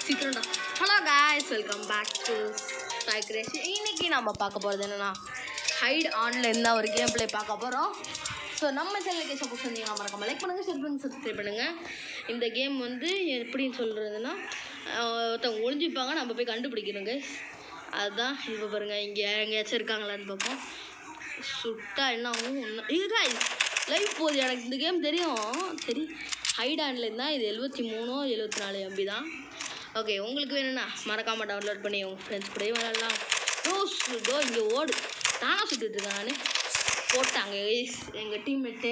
சீக்கிரம்டா. Hello guys, welcome back to Sai creation. இன்னைக்கு நம்ம பார்க்க போகிறது என்னென்னா ஹைட் ஆன்லைன் தான் ஒரு கேம் பிளே பார்க்க போகிறோம். ஸோ நம்ம சேனலுக்கு சப்போஸ் வந்தீங்கன்னா மறக்காம லைக் பண்ணுங்கள், ஷேர் பண்ணுங்கள், சப்ஸ்கிரைப் பண்ணுங்கள். இந்த கேம் வந்து எப்படின்னு சொல்கிறதுனா ஒருத்தவங்க ஒழிஞ்சிப்பாங்க, நம்ம போய் கண்டுபிடிக்கணும் கைஸ். அதுதான் இப்போ பாருங்கள், இங்கே எங்கேயாச்சும் இருக்காங்களான்னு பார்ப்போம். சுட்டா என்ன ஆகும் ஒன்று இது காய்ஸ் லைவ் போகுது. எனக்கு இந்த கேம் தெரியும் ஹைட் ஆன்லைன் தான். இது 73 74 MB தான். ஓகே, உங்களுக்கு வேணும்னா மறக்காமல் டவுன்லோட் பண்ணி உங்கள் ஃப்ரெண்ட்ஸ் கூட விளையாடலாம். இதோ இங்கே ஓடு நானாக சுட்டுட்ருக்கேன். நான் போட்டாங்க எங்கள் டீம்மேட்டு.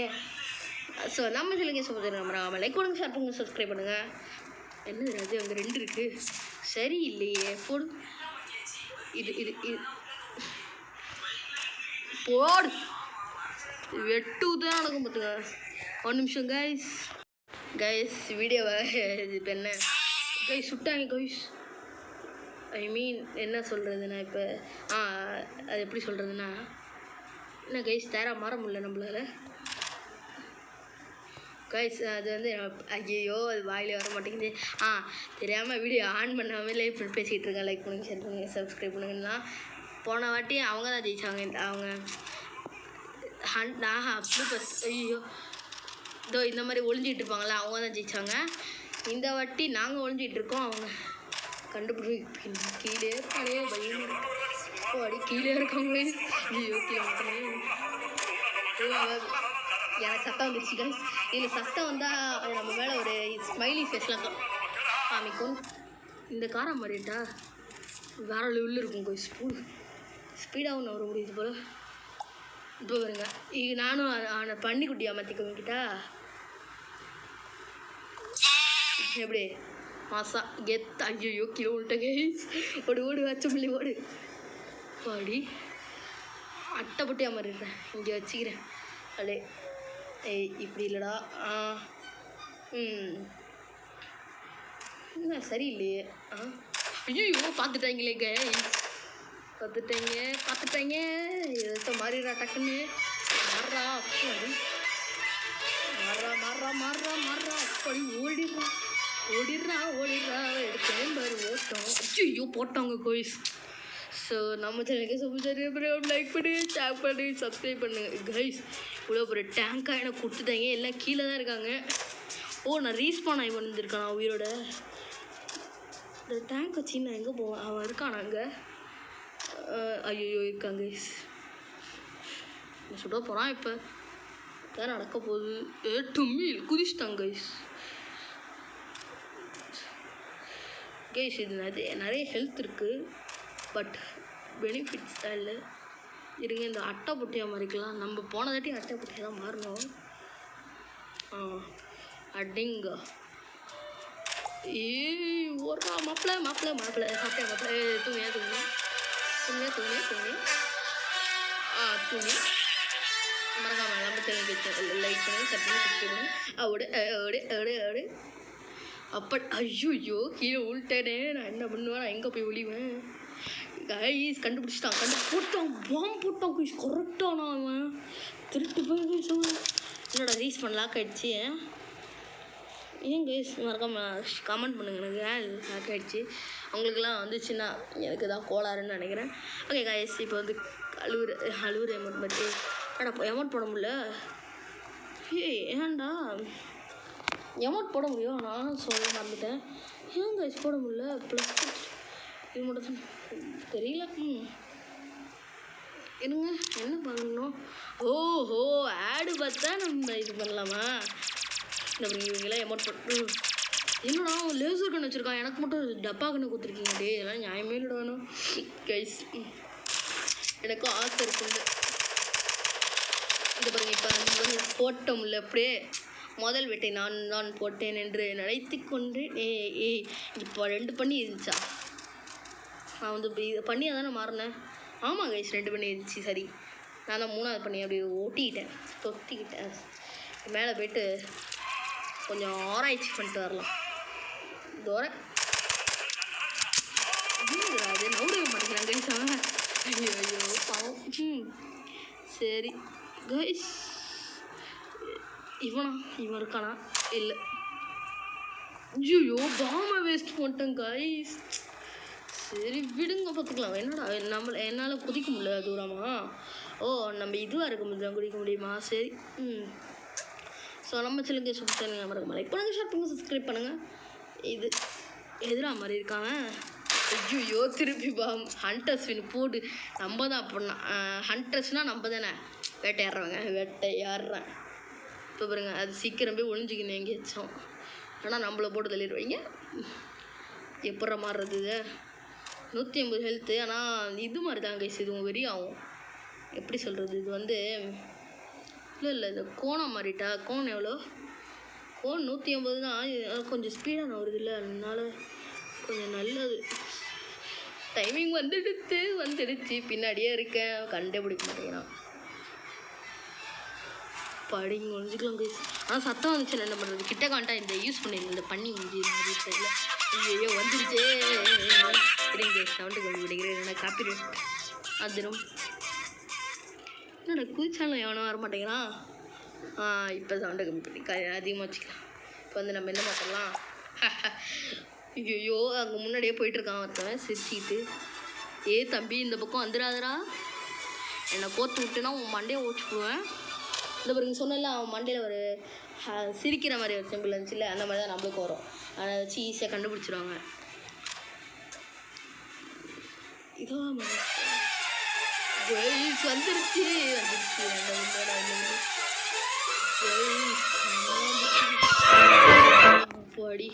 ஸோ நம்ம சொல்லுங்க சொல்லுங்கள், மறக்காமல் லைக் பண்ணுங்கள், ஷேர் பண்ணுங்கள், சப்ஸ்கிரைப் பண்ணுங்கள். என்னது அது அங்கே 2 இருக்குது, சரி இல்லையே. போடு இது இது இது போடு, வெட்டு தான் நடக்கும் பார்த்துங்க. 1 நிமிஷம் கைஸ் வீடியோவை இப்போ என்ன கைஸ் சுட்டாங்க கைஸ். ஐ மீன் என்ன சொல்கிறதுனா இப்போ அது எப்படி சொல்கிறதுனா என்ன கைஸ் தேரா மாற முடியல நம்மளால கைஸ். அது வந்து ஐயோ அது வாயிலே வர மாட்டேங்குது. தெரியாமல் வீடியோ ஆன் பண்ணாமலே இப்படி பேசிகிட்டு இருக்கேன். லைக் பண்ணுங்கள், ஷேர் பண்ணுங்கள், சப்ஸ்கிரைப் பண்ணுங்கன்னா. போன வாட்டி அவங்க தான் ஜெயிச்சாங்க. அவங்க ஐயோ இதோ இந்த மாதிரி ஒளிஞ்சிட்டு இருப்பாங்களா, அவங்க தான் ஜெயிச்சாங்க. இந்த வாட்டி நாங்கள் ஒளிஞ்சிட்டு இருக்கோம், அவங்க கண்டுபிடி கீழே பழைய பையன் அடி கீழே இருக்காங்க. ஐயோ கீழே எனக்கு சத்தம் வந்துருச்சு கைஸ். இதில் சத்தம் வந்தால் நம்ம மேலே ஒரு ஸ்மைலி ஃபேஸ்லாம் காமிக்கும். இந்த காரம் மாதிரிட்டா வேற லெவலில் இருக்கும் கைஸ். ஸ்பீடாகவும் வர முடியுது போல். இப்போ வருங்க, இது நானும் அவனை பன்னிக்குட்டியா மாற்றிக்கிட்டா எப்படி மாசா கெத். ஐயோ கீழே விட்ட கைஸ். ஓடு வச்ச பிள்ளை ஓடு பாடி அட்டைப்பட்டியா மாறிடுறேன். இங்கே வச்சுக்கிறேன் அடே. இப்படி இல்லைடா. என்ன சரியில்லையே. ஐயோ பார்த்துட்டாங்களே கைஸ், பார்த்துட்டாங்க. எதை மாறிடுறா டக்குன்னு. மாறா அப்படி ஓடிடுறா எடுத்தேன் பாரு ஓட்டம். ஐயோ போட்டாங்க கோயிஸ். ஸோ நம்ம சேனலுக்கு சப்ஸ்கிரைப் லைக் பண்ணி ஷேர் பண்ணி சப்ஸ்கிரைப் பண்ணுங்க கைஸ். இவ்வளோ ஒரு டேங்காக எனக்கு கொடுத்துட்டாங்க, எல்லாம் கீழே தான் இருக்காங்க. நான் ரீஸ்பான் ஆகி வந்துருக்கேன் நான் உயிரோட. இந்த டேங்க் வச்சு நான் எங்கே போவேன்? அவன் இருக்கான் அங்கே. ஐயோ இருக்காங்க கைஸ். சுட போகிறான். இப்போ தான் நடக்க போகுது. டும்மில் குதிச்சிட்டாங்க கைஸ். இது நிறைய ஹெல்த் இருக்குது, பட் பெனிஃபிட்ஸ் தான் இல்லை. இருங்க, இந்த அட்டை பொட்டியாக மாறிக்கலாம். நம்ம போனதாட்டி அட்டை பொட்டியாக தான் மாறணும். அடிங்க ஓடுறா மாப்பிள்ள சாப்பிட்டேன் மாப்பிள்ள. தூங்க மறக்காம நம்ம சேனலுக்கு லைக் பண்ணி சப்ஸ்கிரைப் பண்ணி ஓடு அப்போ. ஐயோ கீழே உள்ட்டேனே. நான் என்ன பண்ணுவேன்? நான் எங்கே போய் ஒளிவேன் கைஸ்? கண்டுபிடிச்சிட்டான். பாம்பு போட்டான் கைஸ். கரெக்டானா அவன் திருட்டு போய் கைஸ். என்னோட ரீஸ் பண்ண லாக் ஆகிடுச்சு. ஏன் கைஸ் மறக்காம கமெண்ட் பண்ணுங்க. எனக்கு லாக் ஆகிடுச்சு. அவங்களுக்குலாம் வந்துச்சுன்னா எனக்கு தான் கோளாறுன்னு நினைக்கிறேன். ஓகே கைஸ், இப்போ வந்து அழுவுற அமௌண்ட் பற்றி அமௌண்ட் போட முடியல. ஏன்டா அமௌண்ட் போட முடியும், நானும் சொல்ல மறந்துட்டேன். ஏன் கைஸ் போட முடியல? ப்ளஸ் இது மட்டும் தெரியல. என்னங்க என்ன பண்ணணும்? ஓஹோ ஆடு பார்த்தா நம்ம இது பண்ணலாமா? இந்த இவங்கெல்லாம் அமௌண்ட் போட்டு என்னடா லேசர் கண்ணு வச்சுருக்கான், எனக்கு மட்டும் டப்பா கண்ணு கொடுத்துருக்கீங்க. டே இதெல்லாம் நியாயமே இல்லை வேணும் கைஸ். எனக்கும் ஆசை இருக்குங்க. இந்த பாருங்க, இப்போ அந்த போட்டோம்ல அப்படியே முதல் வேட்டை நான் போட்டேன் என்று நினைத்து கொண்டு இப்போ 2 பண்ணி இருந்துச்சா? நான் வந்து இப்படி பண்ணியாக தானே மாறினேன். ஆமாம் கைஸ் 2 பண்ணி இருந்துச்சு. சரி, நான் தான் 3வது பண்ணி அப்படி தொத்திக்கிட்டேன். மேலே போய்ட்டு கொஞ்சம் ஆராய்ச்சி பண்ணிட்டு வரலாம். தோற அது நோடவே மாட்டேங்கிறான் கைஸ். ஐயோ பாவம். சரி கைஸ், இவன் இருக்கானா? இல்லை ஐயோ பாமை வேஸ்ட் பண்ணிட்டேன் கைஸ். சரி விடுங்க பார்த்துக்கலாம். என்னடா என்னால் குதிக்க முடியல தூரமா. ஓ நம்ம இதுவாக இருக்க முடியும் குதிக்க முடியுமா? சரி. ஸோ நம்ம சேனலுக்கு சப்ஸ்கிரைப் பண்ணாமல் இருக்க லைக் பண்ணுங்கள், ஷேர் பண்ணுங்கள், சப்ஸ்கிரைப் பண்ணுங்கள். இது எதிராக மாதிரி இருக்காங்க. ஐயோ திருப்பி பாம் ஹண்டர்ஸ் வின் போடு. நம்ம தான் அப்படின்னா ஹண்டர்ஸ்னால் நம்ம தானே வேட்டையாடுறேன். இப்போ பாருங்க அது சீக்கிரம் போய் ஒழிஞ்சிக்கணும் எங்கேயாச்சும். ஆனால் நம்மளை போட்டு தள்ளிடுவீங்க. எப்பட்ற மாறுறது இது? 150 ஹெல்த்து. ஆனால் இது மாதிரி தான் கைஸ், இது வெறி ஆகும். எப்படி சொல்கிறது, இது வந்து இல்லை இந்த கோணம் மாறிட்டா. கோன் எவ்வளோ? கோன் 150 தான். கொஞ்சம் ஸ்பீடாக நான் வருது இல்லை, அதனால கொஞ்சம் நல்லது. டைமிங் வந்துடுச்சு பின்னாடியே இருக்கேன், கண்டுபிடிக்க மாட்டேங்கிறான். படிங்க ஒழிஞ்சிக்கலாம் கைஸ். ஆனால் சத்தம் வந்துச்சு என்ன பண்ணுறது? கிட்ட காண்டா இந்த யூஸ் பண்ணிடுங்க இந்த பண்ணி முடிஞ்சு மாதிரி சைடில். ஐயோ வந்துடுச்சே. இருங்க சவுண்டு கம்மி பண்ணிக்கிறேன், என்னடா காப்பி வந்துடும். என்னடா குதிச்சாலும் எவனும் வர மாட்டேங்கிறான். இப்போ சவுண்டை கம்மி பண்ணி அதிகமாக வச்சுக்கலாம். இப்போ வந்து நம்ம என்ன பண்ணலாம்? ஐயோ அங்கே முன்னாடியே போயிட்டுருக்கான் ஒருத்தவன் சிரிச்சிக்கிட்டு. ஏ தம்பி இந்த பக்கம் வந்துடாதரா, என்னை கோத்து விட்டுனா உன் மண்டையை ஓடிச்சுடுவேன். இந்த பாருங்க சொன்னல அவன் மண்டையில் ஒரு சிரிக்கிற மாதிரி ஒரு சிம்பிள் இருந்துச்சுல்ல, அந்த மாதிரி தான் நம்மளுக்கு வரும். அதை வச்சு ஈஸியாக கண்டுபிடிச்சிருவாங்க. இதோ வந்துருச்சு போடி.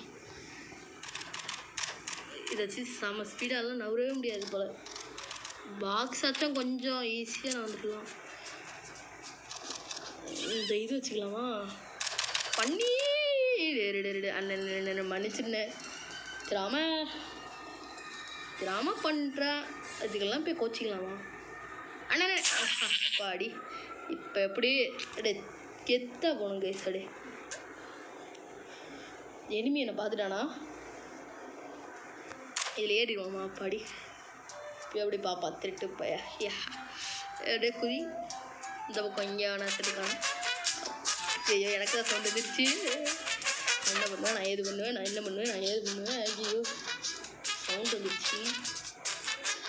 இதை வச்சு செம்ம ஸ்பீடாலாம் நவரவே முடியாது போல். பாக்ஸ் ஆச்சும் கொஞ்சம் ஈஸியாக நான் வந்துக்கலாம். இந்த இது வச்சுக்கலாமா? பண்ணி அண்ணன் மன்னிச்சிருந்தேன். திராம பண்ணுறேன், அதுக்கெல்லாம் போய் கோச்சிக்கலாமா அண்ணே? பாடி இப்போ எப்படி கெத்தா போகணும் கைஸ். அடே எனிமி என்னை பார்த்துட்டானா? இதில் ஏறிடுவோமா? பாடி இப்போ எப்படி பாப்பா திருட்டு பைய அப்படியே குதி. இந்த பக்கம் இங்கே வேணா திருக்கான. ஐயோ எனக்கு தான் சவுண்ட் வந்துருச்சு. என்ன பண்ணுவேன் நான் ஏது பண்ணுவேன், நான் என்ன பண்ணுவேன் நான் ஏது பண்ணுவேன். ஐயோ சவுண்ட் வந்துருச்சு.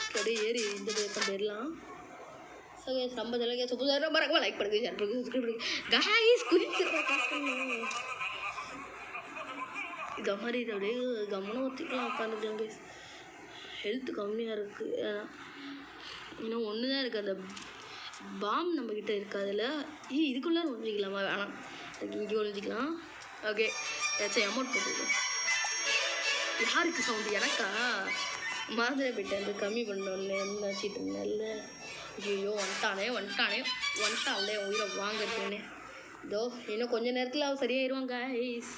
அப்படியே ஏறி இந்த பக்கம் போயிடலாம். ஸோ நம்ம தலைக்கு சூப்பர் மறக்காம லைக் பண்ணுங்க, ஷேர் பண்ணுங்க, சப்ஸ்கிரைப் பண்ணுங்க கைஸ். குதிச்சிடுறேன் இதை மாதிரி இதை அப்படியே கவனம் ஊற்றிக்கலாம் உட்காந்துக்கலாம் கைஸ். ஹெல்த்து கம்மியாக இருக்குது. இன்னும் ஒன்று தான் இருக்குது, அந்த பாம் நம்மக்கிட்ட இருக்காதுல்ல. இதுக்குள்ளே ஒழிஞ்சிக்கலாமா? வேணாம், அதுக்கு இங்கே ஒழிஞ்சிக்கலாம். ஓகே ஏதாச்சும் அமௌண்ட் போட்டுக்கலாம். யாருக்கு சவுண்டு? எனக்கா? மாதிரி போயிட்டேன் அது கம்மி பண்ணோன்னு நினச்சிட்டு இருந்தேன்ல. ஐயோ வந்துட்டானே உயிரை வாங்கிருக்கேனே. இதோ இன்னும் கொஞ்சம் நேரத்தில் அவன் சரியாயிருவாங்க கைஸ்.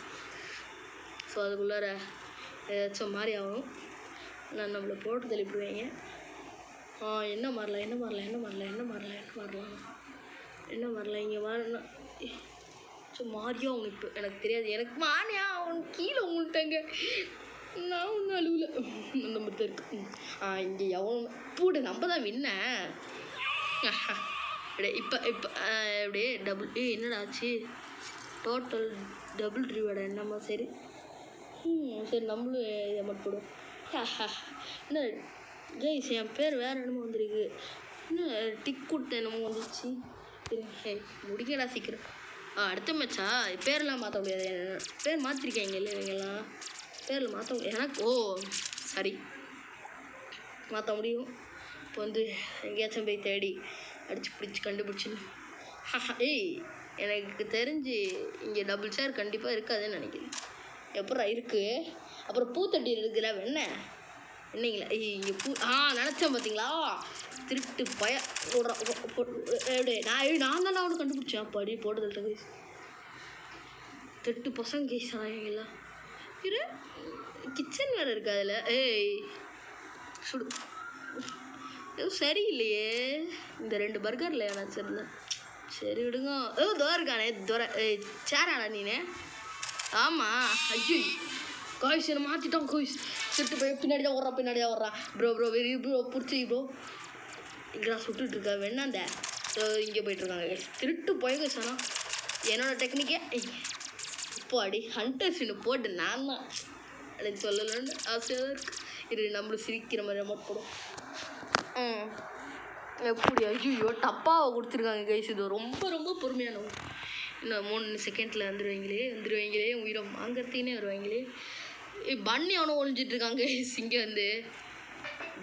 ஸோ அதுக்குள்ளார ஏதாச்சும் மாதிரி ஆகணும். நான் நம்மளை போட்டு தள்ளிவிடுவேங்க. என்ன மாறலாம் இங்கே வரணும். ஸோ மாறியா அவனுக்கு இப்போ எனக்கு தெரியாது. எனக்கு மாறியா அவனுக்கு கீழே உங்கள்கிட்டங்க. நான் ஒன்றும் அழுவில் அந்த மாதிரி தான் இருக்கு. இங்கே எவன் பூடு நம்ம தான் வின்னேன். இப்போ அப்படியே டபுள். என்னடா ஆச்சு? டோட்டல் டபுள் ரிவார்டா? என்னம்மா? சரி சரி நம்மளும் அமௌண்ட் போடுவோம். என்ன கைஸ் என் பேர் வேறு என்னமோ வந்துருக்கு. இன்னும் டிக் கொடுத்த என்னமோ வந்துச்சு. சரி முடிக்கடா சீக்கிரம். அடுத்த மேட்சா? பேரெலாம் மாற்ற முடியாது. பேர் மாற்றிருக்காங்க இல்லை இவங்கெல்லாம். பேரில் மாற்ற எனக்கு சரி மாற்ற முடியும். இப்போ வந்து எங்கேயாச்சும் போய் தேடி அடித்து பிடிச்சி கண்டுபிடிச்சின்னு. எனக்கு தெரிஞ்சு இங்கே டபுள் சேர் கண்டிப்பாக இருக்காதுன்னு நினைக்கிறேன். எப்படா இருக்குது? அப்புறம் பூத்தட்டி இருக்குதுல என்னங்களா? இங்கே நினச்சேன் பார்த்தீங்களா? திருட்டு பய எப்படி நான் தான் அவனை கண்டுபிடிச்சேன். படி போட்டதில்ல கைஸ். 8 பசங்க கைஸ் ஆனாங்களா? இரு கிச்சன் வேறு இருக்கு அதில். சுடு எதுவும் சரியில்லையே. இந்த 2 பர்கரில் நினச்சிருந்தேன். சரி விடுங்க. தோரை இருக்கானே தோரை. சேராடா நீனே? ஆமாம். ஐயோ காய்ஸ் என்ன மாற்றிட்டான் காய்ஸ். திருட்டு போய் பின்னாடி தான் வர்றான். ப்ரோ வெரி ப்ரோ பிடிச்சி ப்ரோ இங்கே சுட்டுட்ருக்கா வேணாந்த. இங்கே போயிட்டுருக்காங்க கைஸ். திருட்டு போய் கைஸ். ஆனால் என்னோடய டெக்னிக்கே அப்பாடி ஹண்டர் சீனு போட்டு நான் தான் எனக்கு சொல்லணும்னு ஆசையாக தான் இருக்குது. இது நம்மளும் சிரிக்கிற மாதிரி அமௌண்ட் போடும். எப்படி ஐயோ டப்பாவை கொடுத்துருக்காங்க கைஸ். இது ரொம்ப ரொம்ப பொறுமையானவங்க. இன்னும் 3 செகண்டில் வந்துடுவாங்களே உயிரை வாங்கிறதுக்குன்னே வருவாங்களே. பன்னி அவனும் ஒழிஞ்சிட்டு இருக்காங்க கைஸ். இங்கே வந்து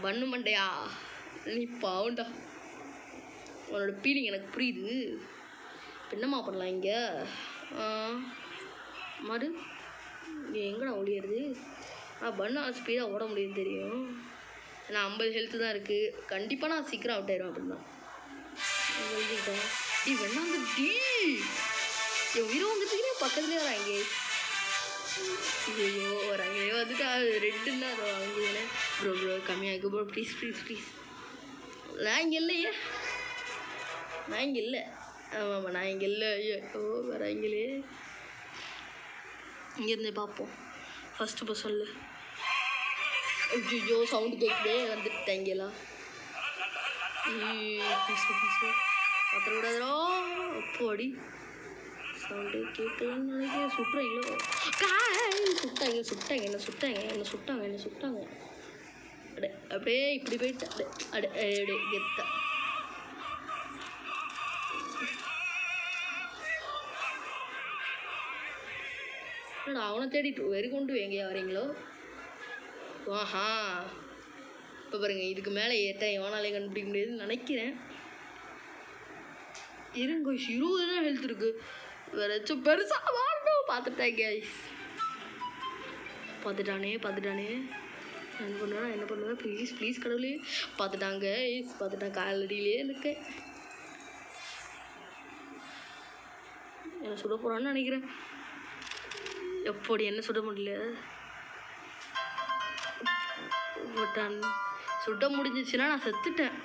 பண்ணு மண்டையா நீ பாவண்டா. உன்னோட ஃபீலிங் எனக்கு புரியுது. என்னம்மா பண்ணலாம் இங்கே மறு இங்கே எங்கடா ஒழியிறது? பண்ணா ஸ்பீடாக ஓட முடியுது தெரியும். நான் 50 ஹெல்த்து தான் இருக்குது. கண்டிப்பாக நான் சீக்கிரம் அவுட் ஆயிடுவேன் அப்படின்னா எழுதிக்கிட்டேன். வேணாங்க என் உயிரை வந்துட்டுக்கிட்டே பக்கத்துலேயே வராங்க. ஐயோ வராங்க வந்துட்டு ரெண்டுன்னு தான் வாங்கினே. ப்ரோ கம்மியாகிருக்கு ப்ரோ ப்ளீஸ். நான் இங்கே இல்லையே. ஆமாம் நான் இங்கே இல்லை. ஐயோ வராங்களே. இங்கேருந்தே பார்ப்போம். ஃபஸ்ட்டு இப்போ சொல்லு. ஐயோ சவுண்டு கேட்குதே. வந்துட்டாங்கலாம். ப்ளீஸ் பத்திர விடாதோ. அப்போடி சவுண்டு கேட்கலன்னு நினைக்கிறேன். சுட்டுறாங்களோ சுட்டாங்க. அப்படியே இப்படி போயிட்டு அப்படியே கெத்த. அவனை தேடிட்டு வெறி கொண்டு எங்கேயா வரீங்களோ? ஆஹா இப்போ பாருங்க. இதுக்கு மேலே ஏட்டேன் எவனாலே கண்டுபிடிக்க முடியாதுன்னு நினைக்கிறேன். இருங்க 20 தான் ஹெல்த் இருக்குது. வேற ஏதாச்சும் பெருசாக வாட்டும் பார்த்துட்டாங்க. பார்த்துட்டானே என்ன பண்ணுவேன் ப்ளீஸ் கடவுளே. பார்த்துட்டான் காலடியிலே இருக்கேன். என்ன சுட போகிறான்னு நினைக்கிறேன். எப்படி என்ன சுட முடியல. சுட முடிஞ்சிச்சுன்னா நான் செத்துட்டேன்.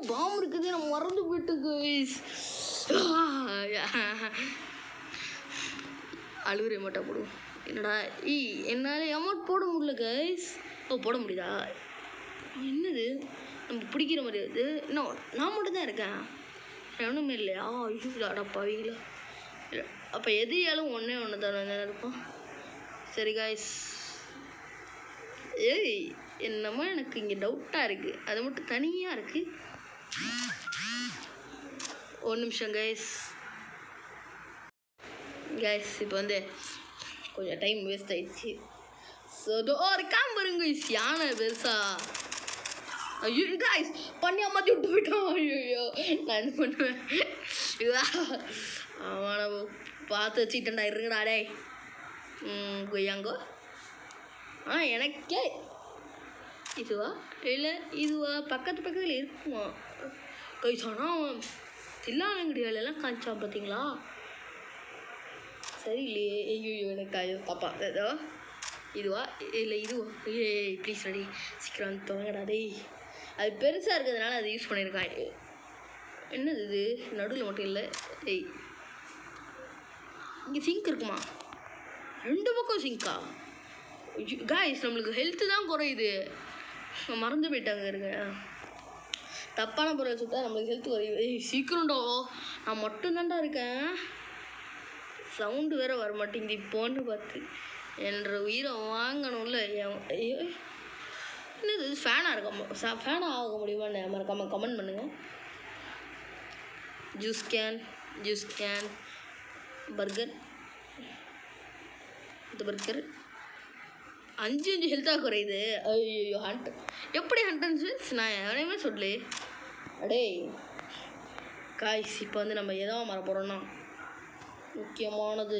பாம்பு இருக்குது. நான் மறந்து போயிட்டு கைஸ். அழுகுறே மாட்டா போடுவோம். என்னடா என்னால் அமௌண்ட் போட முடியல கைஸ். போட முடியுதா? என்னது நம்ம பிடிக்கிற மாதிரி அது. இன்னும் நான் மட்டும்தான் இருக்கேன். ஒன்றுமே இல்லையா? ஐயோ அடப்பாவீங்களா. அப்போ எதையாலும் ஒன்று தானே இருப்போம். சரி காய்ஸ். என்னமோ எனக்கு இங்கே டவுட்டாக இருக்குது. அது மட்டும் தனியாக இருக்குது. ஒரு நிமிஷம் கைஸ். இப்போ வந்து கொஞ்சம் டைம் வேஸ்ட் ஆயிடுச்சு. ஸோ ஒரு காம்பருங்க யானை பெருசா. ஐயோ காய்ஸ் பண்ணியா மாற்றி விட்டு போயிட்டோம். ஐயோ நான் என்ன பண்ணுவேன்? அவனை பார்த்து வச்சுக்கிட்டேன்டா. இருங்கடா டே கொய்யாங்கோ. எனக்கே இதுவா இல்லை பக்கத்தில் இருக்குமா கைஸ்? ஆனால் அவன் தில்லாலங்கடி வேலையெல்லாம் காய்ச்சான் பார்த்தீங்களா? சரி இல்லையே. ஐயோ எனக்கு பாப்பா ஏதோ இதுவா இல்லை ப்ளீஸ் ரெடி சீக்கிரம் வந்து துவங்கடா டேய். அது பெருசாக இருக்கிறதுனால அதை யூஸ் பண்ணியிருக்கான். என்னது இது நடுவில் மட்டும் இல்லை. இங்கே சிங்க் இருக்குமா? 2 பக்கம் சிங்கா? காய்ஸ் நம்மளுக்கு ஹெல்த்து தான் குறையுது. மறந்து போயிட்டாங்க. இருங்க தப்பான பொருளை சுட்டா நம்மளுக்கு ஹெல்த் குறையுது. சீக்கிரம்டோ நான் மட்டும்தான்டா இருக்கேன். சவுண்டு வேறு வர மாட்டேங்குது. இப்போன்னு பார்த்து என்ற உயிரை வாங்கணும்ல. ஐயோ என்னது ஃபேனாக ஆக முடியுமான்னு மறக்காமல் கமெண்ட் பண்ணுங்கள். Juice can burger. இந்த பர்கர் 5 ஹெல்த்தாக குறையுது. ஐயோ எப்படி ஹண்ட்ரன்ஸ் நான் எவனையுமே சொல்லு. அடே காய்ஸ் இப்போ வந்து நம்ம எதோ மாற போகிறோன்னா முக்கியமானது.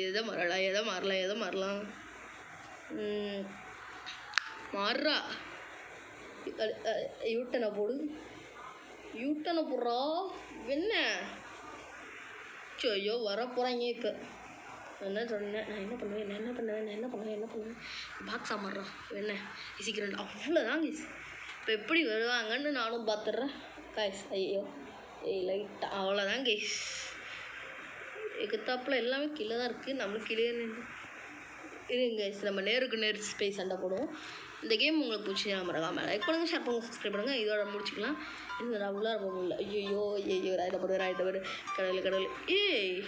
எதை மாறலாம் மாறுறா. யூட்டனை போடுறா. என்ன ஐயோ வர போகிறாங்க. இப்போ என்ன சொன்னேன்? நான் என்ன பண்ணுவேன்? பாக்ஸாக மாறுறா. என்ன சீக்கிரம் அவ்வளோதான் கைஸ். இப்போ எப்படி வருவாங்கன்னு நானும் பார்த்துட்றேன் கைஸ். ஐயோ லைட்டாக அவ்வளோதான் கைஸ். எக்கத்தாப்பில் எல்லாமே கீழே தான் இருக்குது. நம்மளுக்கு கீழே இருங்க கைஸ். நம்ம நேருக்கு நேர் ஸ்பேஸ் சண்டை போடுவோம். இந்த கேம் உங்களுக்கு பிடிச்சி மறக்காமல் லைக் பண்ணுங்கள், ஷேர் பண்ணுங்கள், சப்ஸ்கிரைப் பண்ணுங்கள். இதோட முடிச்சுக்கலாம். இந்த நான் உள்ளார போக முடியல. ஐயோ ராயிட்ட கடவுள் ஏய்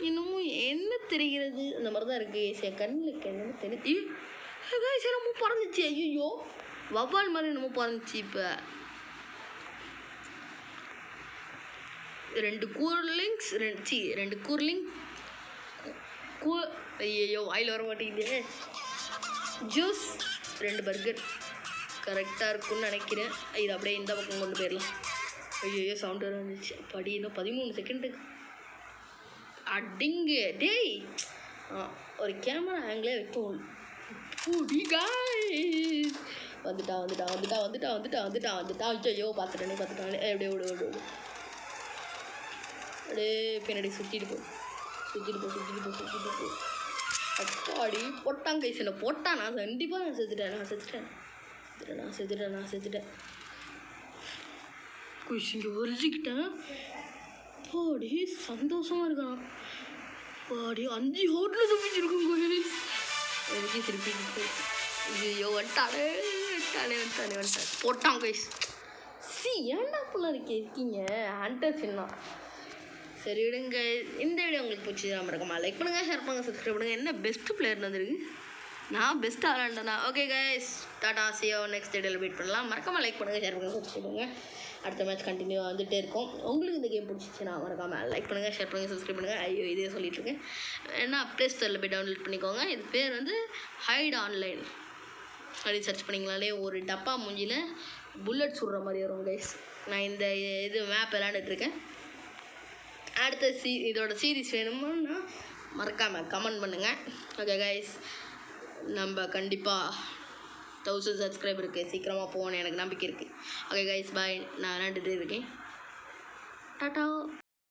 இன்னமும் என்ன தெரிகிறது அந்த மாதிரி தான் இருக்குது. சரி கண்ணுக்கு என்னன்னு தெரியுது. என்னமோ பறந்துச்சு. ஐயோ வவ்வால் மாதிரி என்னமோ பறந்துச்சு. இப்போ 2 கூர்லிங்ஸ் 2 கூர்லிங் ஐயோ வாயில் வர மாட்டேங்குது. ஜூஸ் 2 பர்கர் கரெக்டாக இருக்குன்னு நினைக்கிறேன். இது அப்படியே இந்த பக்கம் கொண்டு போயிடலாம். ஐயோ சவுண்ட் வர வந்துச்சு. படி இன்னும் 13 செகண்டுக்கு அடிங்க டேய். ஒரு கேமரா ஆங்கிளே வைக்கும். வந்துட்டா. ஐயோ பார்த்துட்டானே எப்படியே விடு அப்படியே பின்னாடி சுற்றிட்டு போ. அப்பாடி போட்டான் கைஸ். என்ன போட்டான். நான் கண்டிப்பாக நான் செத்துட்டேன். குஷ் இங்கே ஒரிஞ்சிக்கிட்டேன். பாடி சந்தோஷமாக இருக்கான். பாடி 5 ஹோட்டலில் தப்பிச்சிருக்கோம் கைஸ். எனக்கு திருப்பி ஐயோ வந்துட்டானே போட்டான் கைஸ். ஏன்டா அப்படிலாம் இருக்கீங்க ஹண்டர் சின்ன. சரி விடுங்க. இந்த வீடியோ உங்களுக்கு பிடிச்சி மறக்காம லைக் பண்ணுங்கள், ஷேர் பண்ணுங்கள், சப்ஸ்கிரைப் பண்ணுங்கள். என்ன பெஸ்ட்டு பிளேயர் வந்துருக்கு. நான் பெஸ்ட் ஆளாண்டனா. Okay guys tata see you next வீடியோவில் வெயிட் பண்ணலாம். மறக்காமல் லைக் பண்ணுங்கள், ஷேர் பண்ணுங்கள், சப்ஸ்கிரைப் பண்ணுங்கள். அடுத்த மேட்ச் கண்டினியூவாக வந்துகிட்டே இருக்கும். உங்களுக்கு இந்த கேம் பிடிச்சிச்சுன்னா மறக்காமல் லைக் பண்ணுங்கள், ஷேர் பண்ணுங்கள், சப்ஸ்கிரைப் பண்ணுங்கள். ஐயோ இதே சொல்லிட்டுருக்கேன். ஏன்னா ப்ளே ஸ்டோரில் போய் டவுன்லோட் பண்ணிக்கோங்க. இது பேர் வந்து ஹைட் ஆன்லைன் அப்படி சர்ச் பண்ணிங்களாலே ஒரு டப்பா மூஞ்சியில் புல்லட் சுடுற மாதிரி வரும் கைஸ். நான் இந்த இது மேப் விளாண்டுட்ருக்கேன். அடுத்த இதோட சீரீஸ் வேணுமான்னா மறக்காமல் கமெண்ட் பண்ணுங்கள். ஓகே கைஸ் நம்ம கண்டிப்பாக 1000 சப்ஸ்கிரைபருக்கு சீக்கிரமாக போகணும் எனக்கு நம்பிக்கை இருக்குது. Okay guys bye. நான் விளாண்டுட்டு இருக்கேன். டாட்டா.